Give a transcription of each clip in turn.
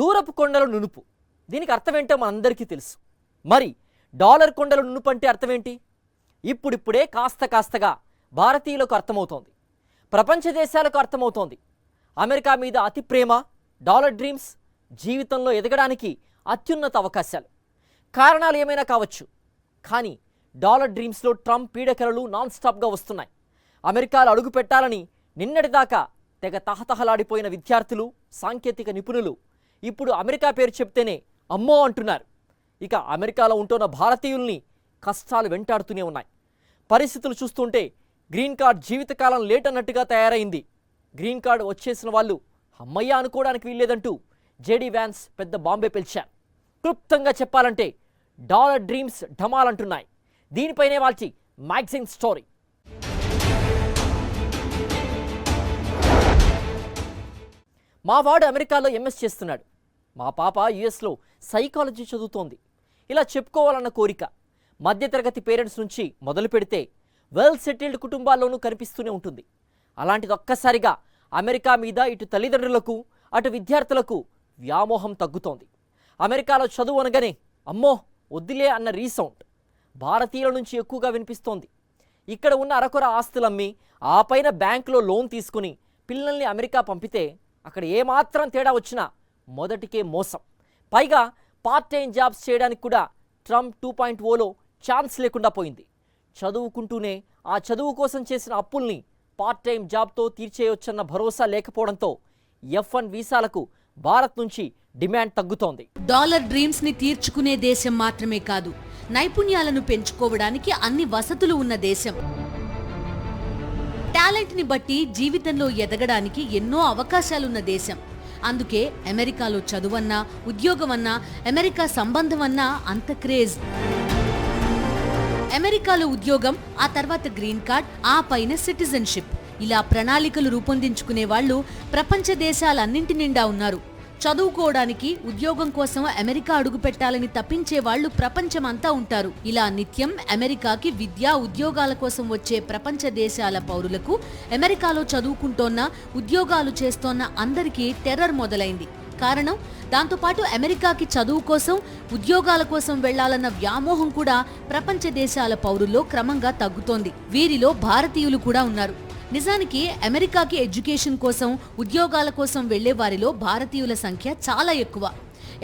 దూరపు కొండల నునుపు, దీనికి అర్థమేంటో మనందరికీ తెలుసు. మరి డాలర్ కొండల నునుపు అంటే అర్థమేంటి? ఇప్పుడిప్పుడే కాస్తగా భారతీయులకు అర్థమవుతోంది, ప్రపంచ దేశాలకు అర్థమవుతోంది. అమెరికా మీద అతి ప్రేమ, డాలర్ డ్రీమ్స్, జీవితంలో ఎదగడానికి అత్యున్నత అవకాశాలు. కారణాలు ఏమైనా కావచ్చు, కానీ డాలర్ డ్రీమ్స్లో ట్రంప్ పీడకలలు నాన్ స్టాప్గా వస్తున్నాయి. అమెరికాలో అడుగు పెట్టాలని నిన్నటిదాకా తెగ తహతహలాడిపోయిన విద్యార్థులు, సాంకేతిక నిపుణులు ఇప్పుడు అమెరికా పేరు చెప్తేనే అమ్మో అంటున్నారు. ఇక అమెరికాలో ఉంటున్న భారతీయుల్ని కష్టాలు వెంటాడుతూనే ఉన్నాయి. పరిస్థితులు చూస్తుంటే గ్రీన్ కార్డ్ జీవితకాలం లేట్ అన్నట్టుగా తయారైంది. గ్రీన్ కార్డ్ వచ్చేసిన వాళ్ళు అమ్మయ్య అనుకోవడానికి వీల్లేదంటూ జేడీ వ్యాన్స్ పెద్ద బాంబే పిలిచారు. క్లుప్తంగా చెప్పాలంటే డాలర్ డ్రీమ్స్ ఢమాలంటున్నాయి. దీనిపైనే వాల్చి మ్యాగజైన్ స్టోరీ. మా వాడు అమెరికాలో ఎంఎస్ చేస్తున్నాడు, మా పాప యుఎస్లో సైకాలజీ చదువుతోంది. ఇలా చెప్పుకోవాలన్న కోరిక మధ్యతరగతి పేరెంట్స్ నుంచి మొదలు పెడితే వెల్ సెటిల్డ్ కుటుంబాల్లోనూ కనిపిస్తూనే ఉంటుంది. అలాంటిది ఒక్కసారిగా అమెరికా మీద ఇటు తల్లిదండ్రులకు అటు విద్యార్థులకు వ్యామోహం తగ్గుతోంది. అమెరికాలో చదువు అనగానే అమ్మో వద్దులే అన్న రీసౌండ్ భారతీయుల నుంచి ఎక్కువగా వినిపిస్తోంది. ఇక్కడ ఉన్న అరకొర ఆస్తులమ్మి ఆ పైన బ్యాంకులో లోన్ తీసుకుని పిల్లల్ని అమెరికా పంపితే అక్కడ ఏమాత్రం తేడా వచ్చినా మొదటికే మోసం. పైగా పార్ట్ టైం జాబ్స్ చేయడానికి కూడా ట్రంప్ 2.0లో ఛాన్స్ లేకుండా పోయింది. చదువుకుంటూనే ఆ చదువు కోసం చేసిన అప్పుల్ని పార్ట్ టైం జాబ్తో తీర్చేయొచ్చన్న భరోసా లేకపోవడంతో F1 వీసాలకు భారత్ నుంచి డిమాండ్ తగ్గుతోంది. డాలర్ డ్రీమ్స్ ని తీర్చుకునే దేశం మాత్రమే కాదు, నైపుణ్యాలను పెంచుకోవడానికి అన్ని వసతులు ఉన్న దేశం. టాలెంట్ ని బట్టి జీవితంలో ఎదగడానికి ఎన్నో అవకాశాలున్న దేశం. అందుకే అమెరికాలో చదువన్నా, ఉద్యోగమన్నా, అమెరికా సంబంధమన్నా అంత క్రేజ్. అమెరికాలో ఉద్యోగం, ఆ తర్వాత గ్రీన్ కార్డ్, ఆ పైన సిటిజన్షిప్. ఇలా ప్రణాళికలు రూపొందించుకునే వాళ్ళు ప్రపంచ దేశాలన్నింటి నిండా ఉన్నారు. చదువుకోవడానికి, ఉద్యోగం కోసం అమెరికా అడుగు పెట్టాలని తప్పించే వాళ్ళు ప్రపంచమంతా ఉంటారు. ఇలా నిత్యం అమెరికాకి విద్యా, ఉద్యోగాల కోసం వచ్చే ప్రపంచ దేశాల పౌరులకు అమెరికాలో చదువుకుంటోన్న, ఉద్యోగాలు చేస్తోన్న అందరికీ టెర్రర్ మొదలైంది. కారణం, దాంతోపాటు అమెరికాకి చదువు కోసం, ఉద్యోగాల కోసం వెళ్లాలన్న వ్యామోహం కూడా ప్రపంచ దేశాల పౌరుల్లో క్రమంగా తగ్గుతోంది. వీరిలో భారతీయులు కూడా ఉన్నారు. నిజానికి అమెరికాకి ఎడ్యుకేషన్ కోసం, ఉద్యోగాల కోసం వెళ్లే వారిలో భారతీయుల సంఖ్య చాలా ఎక్కువ.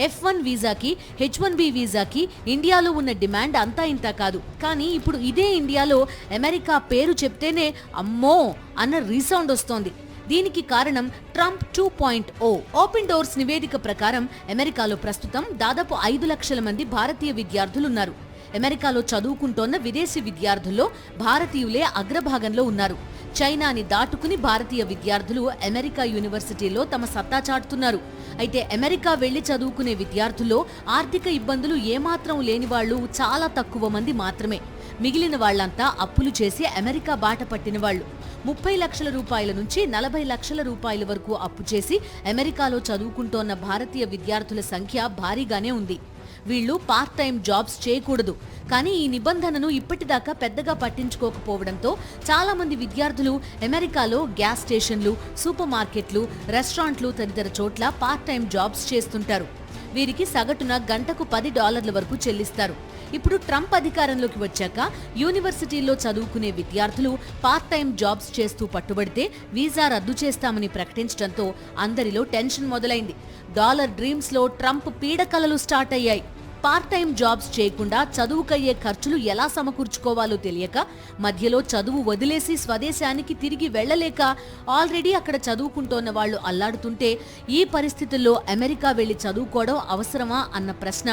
F1 వీసాకి, H1B వీసాకి ఇండియాలో ఉన్న డిమాండ్ అంతా ఇంత కాదు. కానీ ఇప్పుడు ఇదే ఇండియాలో అమెరికా పేరు చెప్తేనే అమ్మో అన్న రీసౌండ్ వస్తోంది. దీనికి కారణం ట్రంప్ 2.0. ఓపెన్ డోర్స్ నివేదిక ప్రకారం అమెరికాలో ప్రస్తుతం దాదాపు 5 లక్షల మంది భారతీయ విద్యార్థులున్నారు. అమెరికాలో చదువుకుంటోన్న విదేశీ విద్యార్థుల్లో భారతీయులే అగ్రభాగంలో ఉన్నారు. చైనాని దాటుకుని భారతీయ విద్యార్థులు అమెరికా యూనివర్సిటీలో తమ సత్తా చాటుతున్నారు. అయితే అమెరికా వెళ్లి చదువుకునే విద్యార్థుల్లో ఆర్థిక ఇబ్బందులు ఏమాత్రం లేని వాళ్లు చాలా తక్కువ మంది మాత్రమే. మిగిలిన వాళ్లంతా అప్పులు చేసి అమెరికా బాట పట్టిన వాళ్లు. 30 లక్షల రూపాయల నుంచి 40 లక్షల రూపాయల వరకు అప్పు చేసి అమెరికాలో చదువుకుంటోన్న భారతీయ విద్యార్థుల సంఖ్య భారీగానే ఉంది. వీళ్లు పార్ట్ టైం జాబ్స్ చేయకూడదు. కానీ ఈ నిబంధనను ఇప్పటిదాకా పెద్దగా పట్టించుకోకపోవడంతో చాలా మంది విద్యార్థులు అమెరికాలో గ్యాస్ స్టేషన్లు, సూపర్ మార్కెట్లు, రెస్టారెంట్లు తదితర చోట్ల పార్ట్ టైం జాబ్స్ చేస్తుంటారు. వీరికి సగటున గంటకు $10 వరకు చెల్లిస్తారు. ఇప్పుడు ట్రంప్ అధికారంలోకి వచ్చాక యూనివర్సిటీల్లో చదువుకునే విద్యార్థులు పార్ట్ టైం జాబ్స్ చేస్తూ పట్టుబడితే వీసా రద్దు చేస్తామని ప్రకటించడంతో అందరిలో టెన్షన్ మొదలైంది. డాలర్ డ్రీమ్స్ లో ట్రంప్ పీడకలలు స్టార్ట్ అయ్యాయి. పార్ట్ టైం జాబ్స్ చేయకుండా చదువుకయ్యే ఖర్చులు ఎలా సమకూర్చుకోవాలో తెలియక, మధ్యలో చదువు వదిలేసి స్వదేశానికి తిరిగి వెళ్లలేక ఆల్రెడీ అక్కడ చదువుకుంటోన్న వాళ్లు అల్లాడుతుంటే ఈ పరిస్థితుల్లో అమెరికా వెళ్లి చదువుకోవడం అవసరమా అన్న ప్రశ్న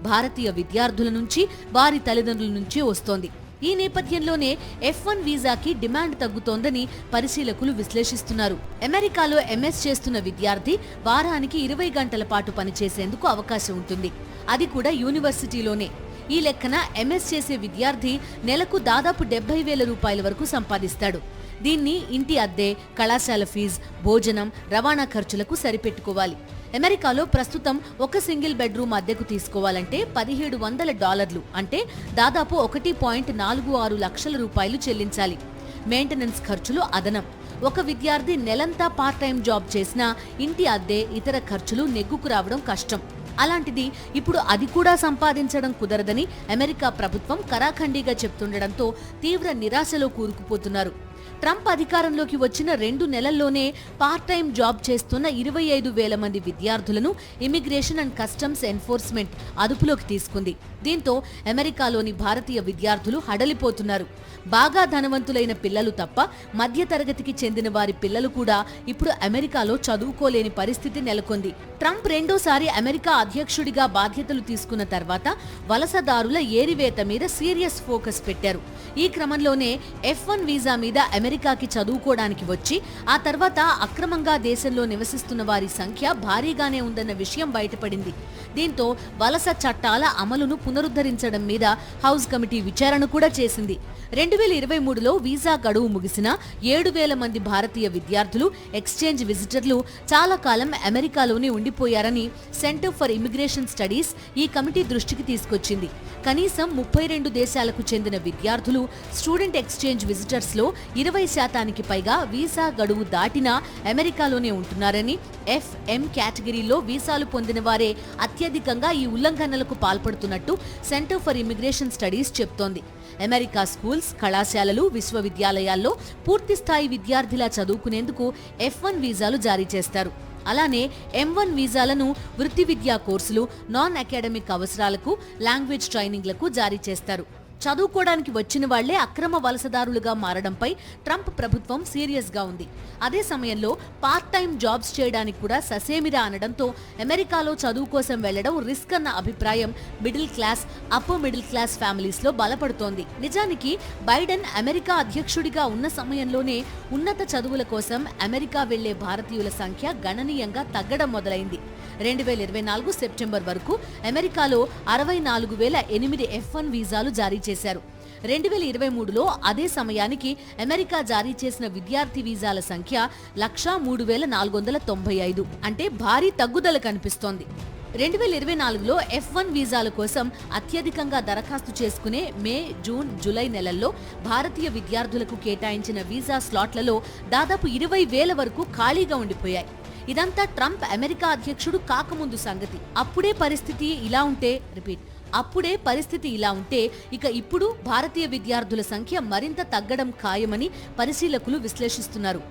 భారతీయ విద్యార్థుల నుంచి, వారి తల్లిదండ్రుల నుంచి వస్తోంది. ఈ నేపథ్యంలోనే F1 వీసాకి డిమాండ్ తగ్గుతోందని పరిశీలకులు విశ్లేషిస్తున్నారు. అమెరికాలో ఎంఎస్ చేస్తున్న విద్యార్థి వారానికి 20 గంటల పాటు పనిచేసేందుకు అవకాశం ఉంటుంది. అది కూడా యూనివర్సిటీలోనే. ఈ లెక్కన ఎంఎస్ చేసే విద్యార్థి నెలకు దాదాపు 70,000 రూపాయల వరకు సంపాదిస్తాడు. దీన్ని ఇంటి అద్దె, కళాశాల ఫీజు, భోజనం, రవాణా ఖర్చులకు సరిపెట్టుకోవాలి. అమెరికాలో ప్రస్తుతం ఒక సింగిల్ బెడ్రూమ్ అద్దెకు తీసుకోవాలంటే $1,700 అంటే దాదాపు 1.46 లక్షల రూపాయలు చెల్లించాలి. మెయింటెనెన్స్ ఖర్చులు అదనం. ఒక విద్యార్థి నెలంతా పార్ట్ టైం జాబ్ చేసినా ఇంటి అద్దె, ఇతర ఖర్చులు నెగ్గుకు రావడం కష్టం. అలాంటిది ఇప్పుడు అది కూడా సంపాదించడం కుదరదని అమెరికా ప్రభుత్వం కరాఖండిగా చెప్తుండడంతో తీవ్ర నిరాశలో కూరుకుపోతున్నారు. ట్రంప్ అధికారంలోకి వచ్చిన 2 నెలల్లోనే పార్ట్ టైం జాబ్ చేస్తున్న 25,000 మంది విద్యార్థులను ఇమిగ్రేషన్ అండ్ కస్టమ్స్ ఎన్ఫోర్స్మెంట్ అదుపులోకి తీసుకుంది. దీంతో అమెరికాలోని భారతీయ విద్యార్థులు హడలిపోతున్నారు. బాగా ధనవంతులైన పిల్లలు తప్ప మధ్యతరగతికి చెందిన వారి పిల్లలు కూడా ఇప్పుడు అమెరికాలో చదువుకోలేని పరిస్థితి నెలకొంది. ట్రంప్ రెండోసారి అమెరికా అధ్యక్షుడిగా బాధ్యతలు తీసుకున్న తర్వాత వలసదారుల ఏరివేత మీద సీరియస్ ఫోకస్ పెట్టారు. ఈ క్రమంలోనే F1 వీసా మీద అమెరికాకి చదువుకోవడానికి వచ్చి ఆ తర్వాత అక్రమంగా దేశంలో నివసిస్తున్న వారి సంఖ్య భారీగానే ఉందన్న విషయం బయటపడింది. దీంతో వలస చట్టాల అమలును పునరుద్ధరించడం మీద హౌస్ కమిటీ విచారణ కూడా చేసింది. 2023లో వీసా గడువు ముగిసిన 7,000 మంది భారతీయ విద్యార్థులు, ఎక్స్చేంజ్ విజిటర్లు చాలా కాలం అమెరికాలోనే ఉండిపోయారని సెంటర్ ఫర్ ఇమిగ్రేషన్ స్టడీస్ ఈ కమిటీ దృష్టికి తీసుకొచ్చింది. కనీసం 32 దేశాలకు చెందిన విద్యార్థులు, స్టూడెంట్ ఎక్స్చేంజ్ విజిటర్స్ లో 20% పైగా వీసా గడువు దాటినా అమెరికాలోనే ఉంటున్నారని, FM కేటగిరీలో వీసాలు పొందిన వారే అత్యధికంగా ఈ ఉల్లంఘనలకు పాల్పడుతున్నట్టు సెంటర్ ఫర్ ఇమిగ్రేషన్ స్టడీస్ చెప్తోంది. అమెరికా స్కూల్స్, కళాశాలలు, విశ్వవిద్యాలయాల్లో పూర్తిస్థాయి విద్యార్థిలా చదువుకునేందుకు F1 వీసాలు జారీ చేస్తారు. అలానే M1 వీసాలను వృత్తి విద్యా కోర్సులు, నాన్ అకాడమిక్ అవసరాలకు, లాంగ్వేజ్ ట్రైనింగ్లకు జారీ చేస్తారు. చదువుకోవడానికి వచ్చిన వాళ్లే అక్రమ వలసదారులుగా మారడంపై ట్రంప్ ప్రభుత్వం సీరియస్ గా ఉంది. అదే సమయంలో పార్ట్ టైం జాబ్స్ చేయడానికి కూడా ససేమిరా అనడంతో అమెరికాలో చదువు కోసం వెళ్లడం రిస్క్ అన్న అభిప్రాయం middle class, upper middle class families లో బలపడుతోంది. నిజానికి బైడెన్ అమెరికా అధ్యక్షుడిగా ఉన్న సమయంలోనే ఉన్నత చదువుల కోసం అమెరికా వెళ్లే భారతీయుల సంఖ్య గణనీయంగా తగ్గడం మొదలైంది. 2024 సెప్టెంబర్ వరకు అమెరికాలో 64,008 F1 వీసాలు జారీ చేశారు. 2023లో అదే సమయానికి అమెరికా జారీ చేసిన విద్యార్థి వీసాల సంఖ్య 103,495, అంటే భారీ తగ్గుదల కనిపిస్తోంది. 2024లో F1 వీసాల కోసం అత్యధికంగా దరఖాస్తు చేసుకునే మే, జూన్, జూలై నెలల్లో భారతీయ విద్యార్థులకు కేటాయించిన వీసా స్లాట్లలో దాదాపు 20,000 వరకు ఖాళీగా ఉండిపోయాయి. ఇదంతా ట్రంప్ అమెరికా అధ్యక్షుడు కాకముందు సంగతి. అప్పుడే పరిస్థితి ఇలా ఉంటే ఇక ఇప్పుడు భారతీయ విద్యార్థుల సంఖ్య మరింత తగ్గడం ఖాయమని పరిశీలకులు విశ్లేషిస్తున్నారు.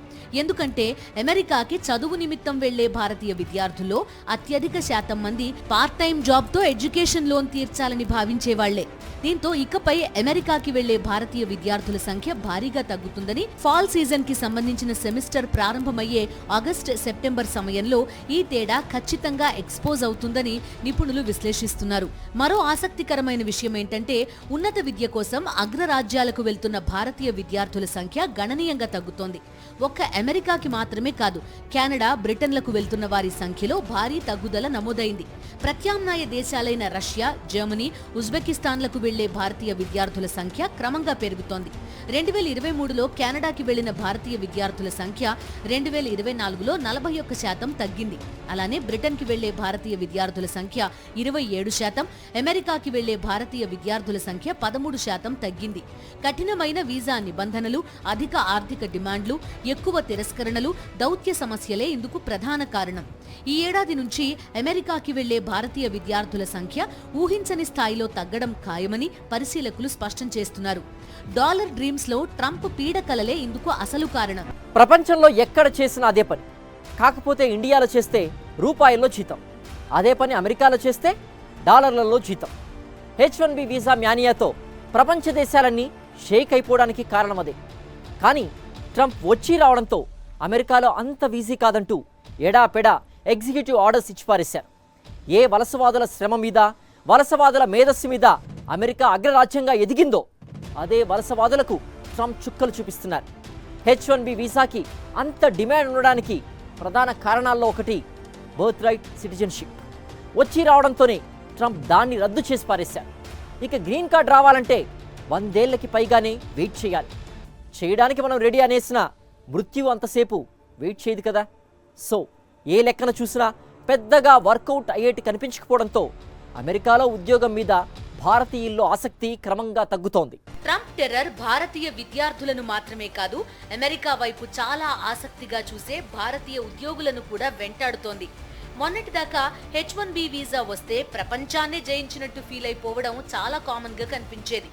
ఎందుకంటే అమెరికాకి చదువు నిమిత్తం వెళ్లే భారతీయ విద్యార్థుల్లో అత్యధిక శాతం మంది పార్ట్ టైం జాబ్తో ఎడ్యుకేషన్ లోన్ తీర్చాలని భావించేవాళ్లే. దీంతో ఇకపై అమెరికాకి వెళ్లే భారతీయ విద్యార్థుల సంఖ్య భారీగా తగ్గుతుందని, ఫాల్ సీజన్ కి సంబంధించిన సెమిస్టర్ ప్రారంభమయ్యే ఆగస్టు, సెప్టెంబర్ సమయంలో ఈ తేడా ఖచ్చితంగా ఎక్స్పోజ్ అవుతుందని నిపుణులు విశ్లేషిస్తున్నారు. మరో ఆసక్తికరమైన విషయం ఏంటంటే ఉన్నత విద్య కోసం అగ్రరాజ్యాలకు వెళ్తున్న భారతీయ విద్యార్థుల సంఖ్య గణనీయంగా తగ్గుతోంది. ఒక్క అమెరికాకి మాత్రమే కాదు, కెనడా, బ్రిటన్లకు వెళ్తున్న వారి సంఖ్యలో భారీ తగ్గుదల నమోదైంది. ప్రత్యామ్నాయ దేశాలైన రష్యా, జర్మనీ, ఉజ్బెకిస్తాన్లకు వెళ్లే భారతీయ విద్యార్థుల సంఖ్య క్రమంగా పెరుగుతోంది. 2023లో కెనడాకి వెళ్లిన భారతీయ విద్యార్థుల సంఖ్య 2024లో 41% తగ్గింది. అలానే బ్రిటన్కి వెళ్లే భారతీయ విద్యార్థుల సంఖ్య 27%, అమెరికాకి వెళ్లే భారతీయ విద్యార్థుల సంఖ్య 13% తగ్గింది. కఠినమైన వీసా నిబంధనలు, అధిక ఆర్థిక డిమాండ్లు, ఎక్కువ తిరస్కరణలు, దౌత్య సమస్యలే ఇందుకు ప్రధాన కారణం. ఈ ఏడాది నుంచి అమెరికాకి వెళ్లే భారతీయ విద్యార్థుల సంఖ్య ఊహించని స్థాయిలో తగ్గడం ఖాయమని పరిశీలకులు స్పష్టం చేస్తున్నారు. డాలర్ డ్రీమ్స్ లో ట్రంప్ పీడకలలే ఇందుకు అసలు కారణం. ప్రపంచంలో ఎక్కడ చేసినా అదే పని. కాకపోతే ఇండియాలో చేస్తే రూపాయల్లో జీతం, అదే పని అమెరికాలో చేస్తే డాలర్లలో జీతం. H1B వీసా మ్యానియాతో ప్రపంచ దేశాలన్నీ షేక్ అయిపోవడానికి కారణం అదే. కానీ ట్రంప్ వచ్చి రావడంతో అమెరికాలో అంత ఈజీ కాదంటూ ఎడాపెడా ఎగ్జిక్యూటివ్ ఆర్డర్స్ ఇచ్చి పారేశారు. ఏ వలసవాదుల శ్రమ మీద, వలసవాదుల మేధస్సు మీద అమెరికా అగ్రరాజ్యంగా ఎదిగిందో అదే వలసవాదులకు ట్రంప్ చుక్కలు చూపిస్తున్నారు. H1B వీసాకి అంత డిమాండ్ ఉండడానికి ప్రధాన కారణాల్లో ఒకటి బర్త్ రైట్ సిటిజన్షిప్. వచ్చి రావడంతోనే ట్రంప్ దాన్ని రద్దు చేసి పారేశారు. ఇక గ్రీన్ కార్డ్ రావాలంటే 100 ఏళ్లకి పైగానే వెయిట్ చేయాలి. చేయడానికి మనం రెడీ అనేసిన మృత్యువు అంతసేపు వెయిట్ చేయదు కదా. సో ఏ లెక్కన చూసినా పెద్దగా వర్కౌట్ అయ్యేటి కనిపించకపోవడంతో అమెరికాలో ఉద్యోగం మీద భారతీయుల్లో ఆసక్తి క్రమంగా తగ్గుతోంది. ట్రంప్ టెర్రర్ భారతీయ విద్యార్థులను మాత్రమే కాదు, అమెరికా వైపు చాలా ఆసక్తిగా చూసే భారతీయ ఉద్యోగులను కూడా వెంటాడుతోంది. మొన్నటిదాకా H1B వీసా వస్తే ప్రపంచాన్నే జయించినట్టు ఫీల్ అయిపోవడం చాలా కామన్ గా కనిపించేది.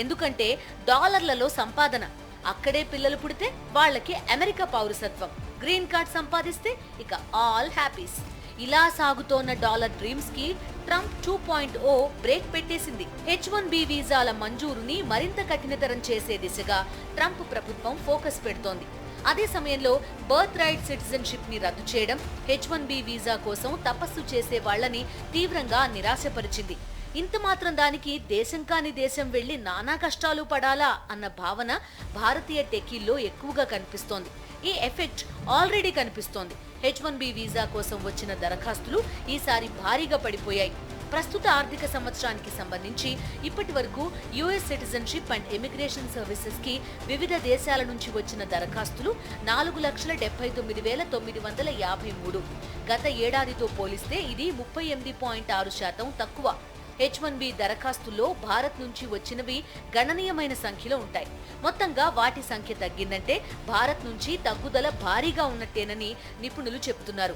ఎందుకంటే డాలర్లలో సంపాదన, అక్కడే పిల్లలు పుడితే వాళ్ళకి అమెరికా పౌరసత్వం, గ్రీన్ కార్డ్ సంపాదిస్తే ఇక ఆల్ హ్యాపీస్. ఇలా సాగుతోన్న డాలర్ డ్రీమ్స్ కి ట్రంప్ 2.0 బ్రేక్ పెట్టేసింది. H1B వీసాల మంజూరుని మరింత కఠినతరం చేసే దిశగా ట్రంప్ ప్రభుత్వం ఫోకస్ పెడుతోంది. అదే సమయంలో బర్త్ రైట్ సిటిజన్షిప్ ని రద్దు చేయడం H1B వీసా కోసం తపస్సు చేసే వాళ్లని తీవ్రంగా నిరాశపరిచింది. ఇంత మాత్రం దానికి దేశం కాని దేశం వెళ్లి నానా కష్టాలు పడాలా అన్న భావన భారతీయ టెకీల్లో ఎక్కువగా కనిపిస్తోంది. ఈ ఎఫెక్ట్ ఆల్రెడీ కనిపిస్తోంది. H1B వీసా కోసం వచ్చిన దరఖాస్తులు ఈసారి భారీగా పడిపోయాయి. ప్రస్తుత ఆర్థిక సంవత్సరానికి సంబంధించి ఇప్పటి వరకు US citizenship and immigration services కి వివిధ దేశాల నుంచి వచ్చిన దరఖాస్తులు 4,79,953. గత ఏడాదితో పోలిస్తే ఇది 38.6% తక్కువ. H1B దరఖాస్తుల్లో భారత్ నుంచి వచ్చినవి గణనీయమైన సంఖ్యలో ఉంటాయి. మొత్తంగా వాటి సంఖ్య తగ్గిందంటే భారత్ నుంచి తగ్గుదల భారీగా ఉన్నట్టేనని నిపుణులు చెబుతున్నారు.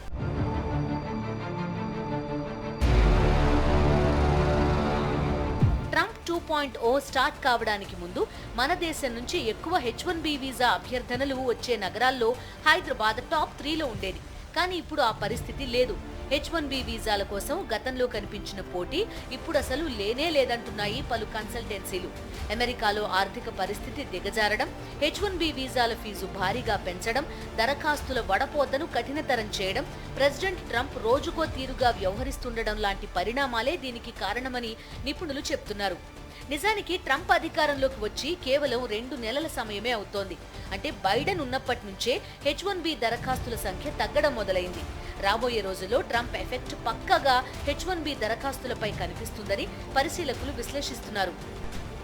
ట్రంప్ 2.0 స్టార్ట్ కావడానికి ముందు మన దేశం నుంచి ఎక్కువ H1B వీసా అభ్యర్థనలు వచ్చే నగరాల్లో హైదరాబాద్ టాప్ 3లో ఉండేది. కానీ ఇప్పుడు ఆ పరిస్థితి లేదు. H1B వీసాల కోసం గతంలో కనిపించిన పోటీ ఇప్పుడు అసలు లేనే లేదంటున్నాయి పలు కన్సల్టెన్సీలు. అమెరికాలో ఆర్థిక పరిస్థితి దిగజారడం, H1B వీసాల ఫీజు భారీగా పెంచడం, దరఖాస్తుల వడపోతను కఠినతరం చేయడం, ప్రెసిడెంట్ ట్రంప్ రోజుకో తీరుగా వ్యవహరిస్తుండడం లాంటి పరిణామాలే దీనికి కారణమని నిపుణులు చెప్తున్నారు. నిజానికి ట్రంప్ అధికారంలోకి వచ్చి కేవలం 2 నెలల సమయమే అవుతోంది. అంటే బైడెన్ ఉన్నప్పటి నుంచే H1B దరఖాస్తుల సంఖ్య తగ్గడం మొదలైంది. రాబోయే రోజుల్లో ట్రంప్ ఎఫెక్ట్ పక్కగా H1B దరఖాస్తులపై కనిపిస్తుందని పరిశీలకులు విశ్లేషిస్తున్నారు.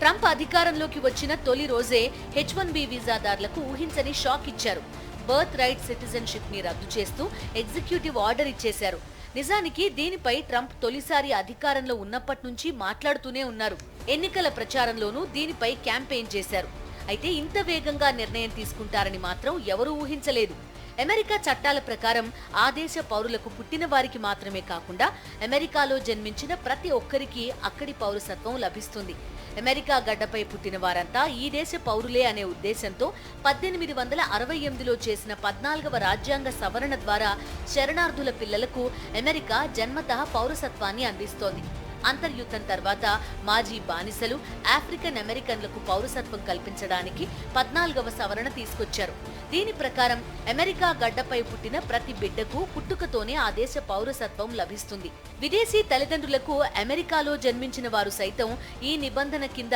ట్రంప్ అధికారంలోకి వచ్చిన తొలి రోజే H1B వీసాదారులకు ఊహించని షాక్ ఇచ్చారు. బర్త్ రైట్ సిటిజన్షిప్ ని రద్దు చేస్తూ ఎగ్జిక్యూటివ్ ఆర్డర్ ఇచ్చేశారు. నిజానికి దీనిపై ట్రంప్ తొలిసారి అధికారంలో ఉన్నప్పటి నుంచి మాట్లాడుతూనే ఉన్నారు. ఎన్నికల ప్రచారంలోనూ దీనిపై క్యాంపెయిన్ చేశారు. అయితే ఇంత వేగంగా నిర్ణయం తీసుకుంటారని మాత్రం ఎవరూ ఊహించలేదు. అమెరికా చట్టాల ప్రకారం ఆ దేశ పౌరులకు పుట్టిన వారికి మాత్రమే కాకుండా అమెరికాలో జన్మించిన ప్రతి ఒక్కరికి అక్కడి పౌరసత్వం లభిస్తుంది. అమెరికా గడ్డపై పుట్టిన వారంతా ఈ దేశ పౌరులే అనే ఉద్దేశంతో 1868లో చేసిన 14వ రాజ్యాంగ సవరణ ద్వారా శరణార్థుల పిల్లలకు అమెరికా జన్మతః పౌరసత్వాన్ని అందిస్తోంది. అంతర్యుద్ధం తర్వాత మాజీ బానిసలు ఆఫ్రికన్ అమెరికన్లకు పౌరసత్వం కల్పించడానికి 14వ సవరణ తీసుకొచ్చారు. దీని ప్రకారం అమెరికా గడ్డపై పుట్టిన ప్రతి బిడ్డకు పుట్టుకతోనే ఆ దేశ పౌరసత్వం లభిస్తుంది. విదేశీ తల్లిదండ్రులకు అమెరికాలో జన్మించిన వారు సైతం ఈ నిబంధన కింద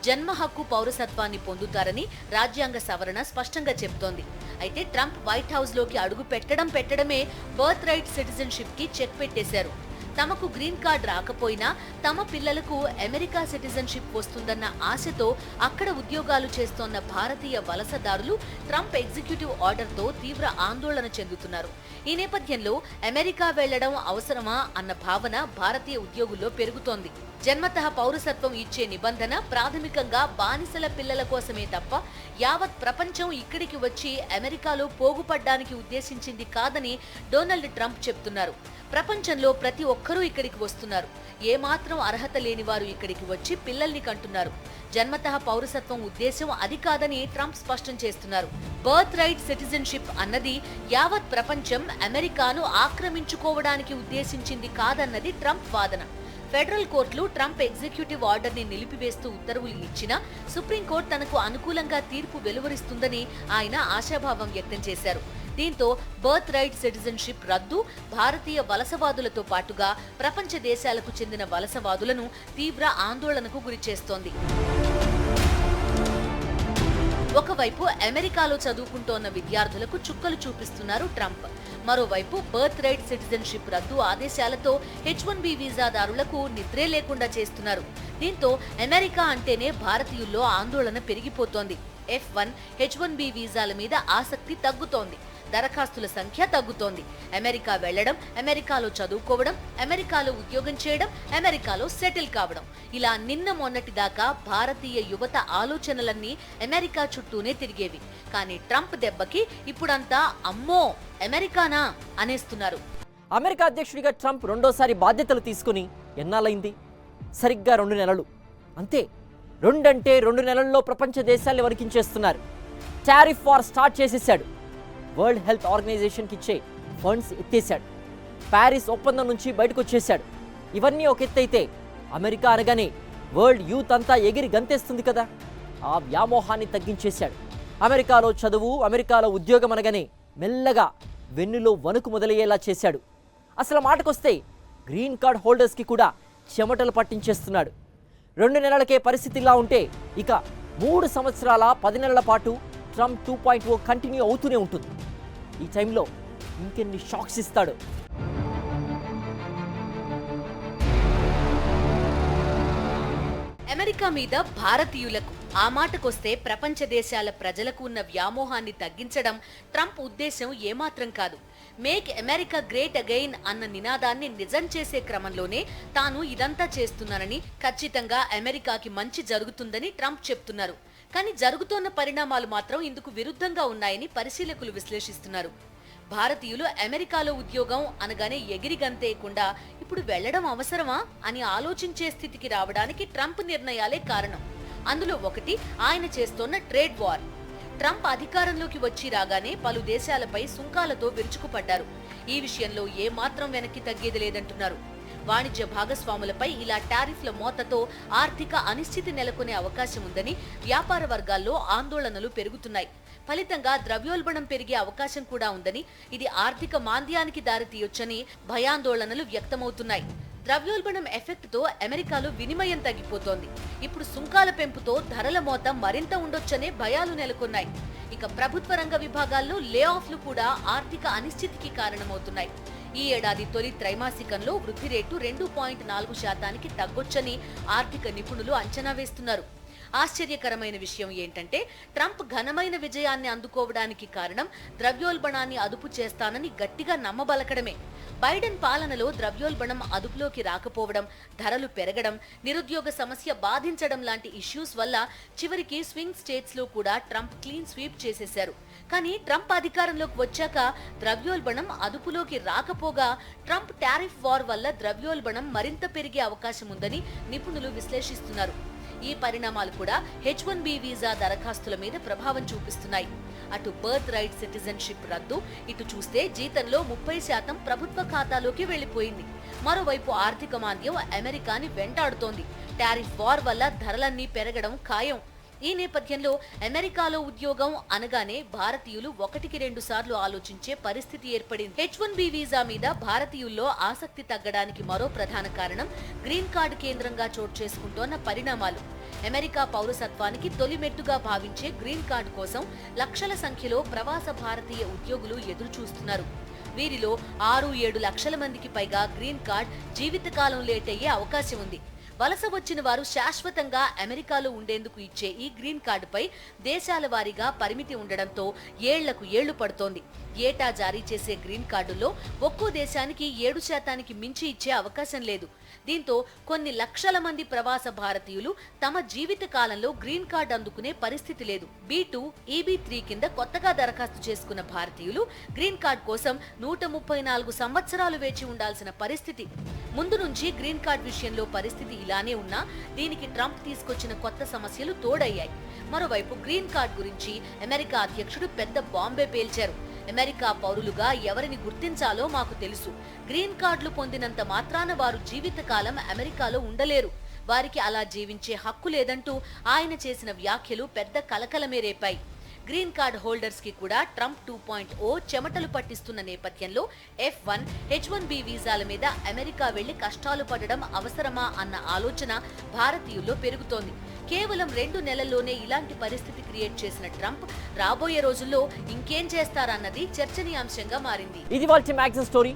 జన్మ హక్కు పౌరసత్వాన్ని పొందుతారని రాజ్యాంగ సవరణ స్పష్టంగా చెబుతోంది. అయితే ట్రంప్ వైట్ హౌస్ లోకి అడుగు పెట్టడమే బర్త్ రైట్ సిటిజన్షిప్ కి చెక్ పెట్టేశారు. తమకు గ్రీన్ కార్డ్ రాకపోయినా తమ పిల్లలకు అమెరికా సిటిజన్షిప్ వస్తుందన్న ఆశతో అక్కడ ఉద్యోగాలు చేస్తోన్న భారతీయ వలసదారులు ట్రంప్ ఎగ్జిక్యూటివ్ ఆర్డర్తో తీవ్ర ఆందోళన చెందుతున్నారు. ఈ నేపథ్యంలో అమెరికా వెళ్లడం అవసరమా అన్న భావన భారతీయ ఉద్యోగుల్లో పెరుగుతోంది. జన్మతః పౌరసత్వం ఇచ్చే నిబంధన ప్రాథమికంగా బానిసల పిల్లల కోసమే తప్ప యావత్ ప్రపంచం ఇక్కడికి వచ్చి అమెరికాలో పోగుపడ్డానికి ఉద్దేశించింది కాదని డొనాల్డ్ ట్రంప్ చెప్తున్నారు. ప్రపంచంలో ప్రతి ఒక్కరూ ఇక్కడికి వస్తున్నారు. ఏమాత్రం అర్హత లేని వారు ఇక్కడికి వచ్చి పిల్లల్ని కంటున్నారు. జన్మతః పౌరసత్వం ఉద్దేశం అది కాదని ట్రంప్ స్పష్టం చేస్తున్నారు. బర్త్ రైట్ సిటిజన్షిప్ అన్నది యావత్ ప్రపంచం అమెరికాను ఆక్రమించుకోవడానికి ఉద్దేశించింది కాదన్నది ట్రంప్ వాదన. ఫెడరల్ కోర్టులు ట్రంప్ ఎగ్జిక్యూటివ్ ఆర్డర్ ని నిలిపివేస్తూ ఉత్తర్వులు ఇచ్చినా సుప్రీంకోర్టు తనకు అనుకూలంగా తీర్పు వెలువరిస్తుందని ఆయన ఆశాభావం వ్యక్తం చేశారు. దీంతో బర్త్ రైట్ సిటిజన్షిప్ రద్దు భారతీయ వలసవాదులతో పాటుగా ప్రపంచ దేశాలకు చెందిన వలసవాదులను తీవ్ర ఆందోళనకు గురిచేస్తోంది. ఒకవైపు అమెరికాలో చదువుకుంటోన్న విద్యార్థులకు చుక్కలు చూపిస్తున్నారు ట్రంప్. మరోవైపు బర్త్ రైట్ సిటిజన్షిప్ రద్దు ఆదేశాలతో H1B వీసాదారులకు నిద్రే లేకుండా చేస్తున్నారు. దీంతో అమెరికా అంటేనే భారతీయుల్లో ఆందోళన పెరిగిపోతోంది. F1, H1B వీసాల మీద ఆసక్తి తగ్గుతోంది. దరఖాస్తుల సంఖ్య తగ్గుతోంది. అమెరికా వెళ్లడం, అమెరికాలో చదువుకోవడం, అమెరికాలో ఉద్యోగం చేయడం, అమెరికాలో సెటిల్ కావడం, ఇలా నిన్న మొన్నటి దాకా భారతీయ యువత ఆలోచనలన్నీ అమెరికా చుట్టూనే తిరిగేవి. కానీ ట్రంప్ దెబ్బకి ఇప్పుడంతా అమ్మో అమెరికానా అనేస్తున్నారు. అమెరికా అధ్యక్షుడిగా ట్రంప్ రెండోసారి బాధ్యతలు తీసుకుని ఎన్నాళ్ళైంది? సరిగ్గా 2 నెలలు అంతే. 2 నెలల్లో ప్రపంచ దేశాల్ని వణికించేస్తున్నారు. టారిఫ్ వార్ స్టార్ట్ చేసేశాడు. వరల్డ్ హెల్త్ ఆర్గనైజేషన్కి ఇచ్చే ఫండ్స్ ఎత్తేశాడు. ప్యారిస్ ఒప్పందం నుంచి బయటకు వచ్చేశాడు. ఇవన్నీ ఒక ఎత్తైతే అమెరికా అనగానే వరల్డ్ యూత్ అంతా ఎగిరి గంతేస్తుంది కదా. ఆ వ్యామోహాన్ని తగ్గించేశాడు. అమెరికాలో చదువు, అమెరికాలో ఉద్యోగం అనగానే మెల్లగా వెన్నులో వణుకు మొదలయ్యేలా చేశాడు. అసలు మాటకొస్తే గ్రీన్ కార్డ్ హోల్డర్స్కి కూడా చెమటలు పట్టించేస్తున్నాడు. 2 నెలలకే పరిస్థితి ఇలా ఉంటే ఇక 3 సంవత్సరాల 10 నెలల పాటు ట్రంప్ 2.0 కంటిన్యూ అవుతూనే ఉంటుంది. ఈ టైంలో ఇంకెన్ని షాక్స్ ఇస్తాడు. అమెరికా మీద భారతీయులకు, ఆ మాటకొస్తే ప్రపంచ దేశాల ప్రజలకు ఉన్న వ్యామోహాన్ని తగ్గించడం ట్రంప్ ఉద్దేశం ఏమాత్రం కాదు. మేక్ అమెరికా గ్రేట్ అగైన్ అన్న నినాదాన్ని నిజం చేసే క్రమంలోనే తాను ఇదంతా చేస్తున్నానని, ఖచ్చితంగా అమెరికాకి మంచి జరుగుతుందని ట్రంప్ చెప్తున్నారు. కానీ జరుగుతున్న పరిణామాలు మాత్రం ఇందుకు విరుద్ధంగా ఉన్నాయని పరిశీలకులు విశ్లేషిస్తున్నారు. భారతీయులు అమెరికాలో ఉద్యోగం అనగానే ఎగిరి గంతేయకుండా ఇప్పుడు వెళ్లడం అవసరమా అని ఆలోచించే స్థితికి రావడానికి ట్రంప్ నిర్ణయాలే కారణం. అందులో ఒకటి ఆయన చేస్తోన్న ట్రేడ్ వార్. ట్రంప్ అధికారంలోకి వచ్చి రాగానే పలు దేశాలపై సుంకాలతో విరుచుకుపడ్డారు. ఈ విషయంలో ఏమాత్రం వెనక్కి తగ్గేది లేదంటున్నారు. వాణిజ్య భాగస్వాములపై ఇలా టారిఫ్ల మోతతో ఆర్థిక అనిశ్చితి నెలకొనే అవకాశం ఉందని వ్యాపార వర్గాల్లో ఆందోళనలు పెరుగుతున్నాయి. ఫలితంగా ద్రవ్యోల్బణం పెరిగే అవకాశం కూడా ఉందని, ఇది ఆర్థిక మాంద్యానికి దారితీయొచ్చని భయాందోళనలు వ్యక్తమవుతున్నాయి. ద్రవ్యోల్బణం ఎఫెక్ట్తో అమెరికాలో వినిమయం తగ్గిపోతోంది. ఇప్పుడు సుంకాల పెంపుతో ధరల మోత మరింత ఉండొచ్చనే భయాలు నెలకొన్నాయి. ఇక ప్రభుత్వ రంగ విభాగాల్లో లే ఆఫ్లు కూడా ఆర్థిక అనిశ్చితికి కారణమవుతున్నాయి. ఈ ఏడాది తొలి త్రైమాసికంలో వృద్ధి రేటు 2.4% తగ్గొచ్చని ఆర్థిక నిపుణులు అంచనా వేస్తున్నారు. ఆశ్చర్యకరమైన విషయం ఏంటంటే ట్రంప్ ఘనమైన విజయాన్ని అందుకోవడానికి కారణం ద్రవ్యోల్బణాన్ని అదుపు చేస్తానని గట్టిగా నమ్మబలకడమే. బైడెన్ పాలనలో ద్రవ్యోల్బణం అదుపులోకి రాకపోవడం, ధరలు పెరగడం, నిరుద్యోగ సమస్య బాధించడం లాంటి ఇష్యూస్ వల్ల చివరికి స్వింగ్ స్టేట్స్ లో కూడా ట్రంప్ క్లీన్ స్వీప్ చేసేశారు. కానీ ట్రంప్ అధికారంలోకి వచ్చాక ద్రవ్యోల్బణం అదుపులోకి రాకపోగా ట్రంప్ టారిఫ్ వార్ వల్ల ద్రవ్యోల్బణం మరింత పెరిగే అవకాశం ఉందని నిపుణులు విశ్లేషిస్తున్నారు. ఈ పరిణామాలు కూడా H-1B వీసా దరఖాస్తుల మీద ప్రభావం చూపిస్తున్నాయి. అటు బర్త్ రైట్ సిటిజన్షిప్ రద్దు, ఇటు చూస్తే జీతంలో 30% ప్రభుత్వ ఖాతాలోకి వెళ్లిపోయింది. మరోవైపు ఆర్థిక మాంద్యం అమెరికాని వెంటాడుతోంది. టారిఫ్ వార్ వల్ల ధరలన్నీ పెరగడం ఖాయం. ఈ నేపథ్యంలో అమెరికాలో ఉద్యోగం అనగానే భారతీయులు 1-2 సార్లు ఆలోచించే పరిస్థితి ఏర్పడింది. H-1B వీసా మీద భారతీయుల్లో ఆసక్తి తగ్గడానికి మరో ప్రధాన కారణం గ్రీన్ కార్డు కేంద్రంగా చోటు చేసుకుంటోన్న పరిణామాలు. అమెరికా పౌరసత్వానికి తొలి మెట్టుగా భావించే గ్రీన్ కార్డు కోసం లక్షల సంఖ్యలో ప్రవాస భారతీయ ఉద్యోగులు ఎదురు చూస్తున్నారు. వీరిలో 6-7 లక్షల మందికి పైగా గ్రీన్ కార్డ్ జీవితకాలం లేట్ అయ్యే అవకాశం ఉంది. వలస వచ్చిన వారు శాశ్వతంగా అమెరికాలో ఉండేందుకు ఇచ్చే ఈ గ్రీన్ కార్డుపై దేశాల వారీగా పరిమితి ఉండడంతో ఏళ్లకు ఏళ్లు పడుతోంది. ఏటా జారీ చేసే గ్రీన్ కార్డుల్లో ఒక్కో దేశానికి 7% మించి ఇచ్చే అవకాశం లేదు. దీంతో కొన్ని లక్షల మంది ప్రవాస భారతీయులు తమ జీవిత కాలంలో గ్రీన్ కార్డు అందుకునే పరిస్థితి లేదు. B2, EB3 కింద కొత్తగా దరఖాస్తు చేసుకున్న భారతీయులు గ్రీన్ కార్డు కోసం 134 సంవత్సరాలు వేచి ఉండాల్సిన పరిస్థితి. ముందు నుంచి గ్రీన్ కార్డు విషయంలో పరిస్థితి ఇలానే ఉన్నా దీనికి ట్రంప్ తీసుకొచ్చిన కొత్త సమస్యలు తోడయ్యాయి. మరోవైపు గ్రీన్ కార్డు గురించి అమెరికా అధ్యక్షుడు పెద్ద బాంబే పేల్చారు. అమెరికా పౌరులుగా ఎవరిని గుర్తించాలో మాకు తెలుసు. గ్రీన్ కార్డులు పొందినంత మాత్రాన వారు జీవితకాలం అమెరికాలో ఉండలేరు. వారికి అలా జీవించే హక్కు లేదంటూ ఆయన చేసిన వ్యాఖ్యలు పెద్ద కలకలమే రేపాయి. గ్రీన్ కార్డ్ హోల్డర్స్ కి కూడా ట్రంప్ 2.0 చెమటలు పట్టిస్తున్న నేపథ్యంలో F1, H-1B వీసాల మీద అమెరికా వెళ్లి కష్టాలు పడడం అవసరమా అన్న ఆలోచన భారతీయుల్లో పెరుగుతోంది. కేవలం 2 నెలల్లోనే ఇలాంటి పరిస్థితి క్రియేట్ చేసిన ట్రంప్ రాబోయే రోజుల్లో ఇంకేం చేస్తారన్నది చర్చనీయాంశంగా మారింది. ఇది వాళ్ళ మ్యాగజైన్ స్టోరీ.